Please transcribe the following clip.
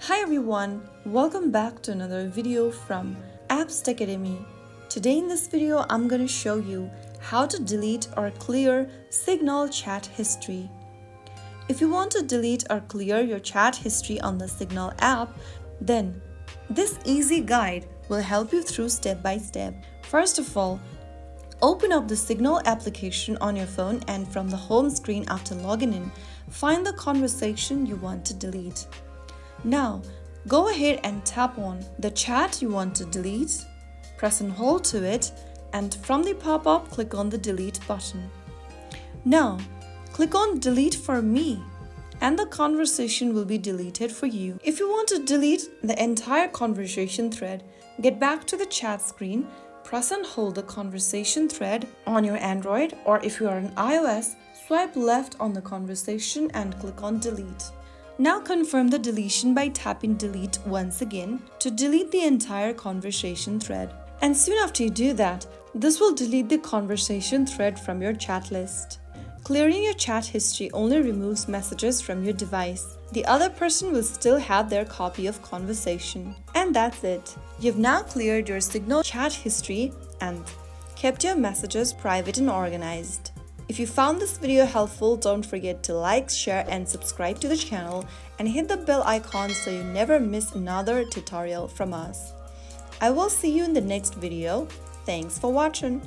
Hi everyone, welcome back to another video from Apps Academy. Today in this video, I'm going to show you how to delete or clear Signal chat history. If you want to delete or clear your chat history on the Signal app, then this easy guide will help you through step by step. First of all, open up the Signal application on your phone and from the home screen after logging in, find the conversation you want to delete. Now, go ahead and tap on the chat you want to delete, press and hold to it, and from the pop-up, click on the delete button. Now, click on delete for me, and the conversation will be deleted for you. If you want to delete the entire conversation thread, get back to the chat screen, press and hold the conversation thread on your Android, or if you are on iOS, swipe left on the conversation and click on delete. Now confirm the deletion by tapping delete once again to delete the entire conversation thread. And soon after you do that, this will delete the conversation thread from your chat list. Clearing your chat history only removes messages from your device. The other person will still have their copy of conversation. And that's it. You've now cleared your Signal chat history and kept your messages private and organized. If you found this video helpful, don't forget to like, share and subscribe to the channel and hit the bell icon so you never miss another tutorial from us. I will see you in the next video. Thanks for watching.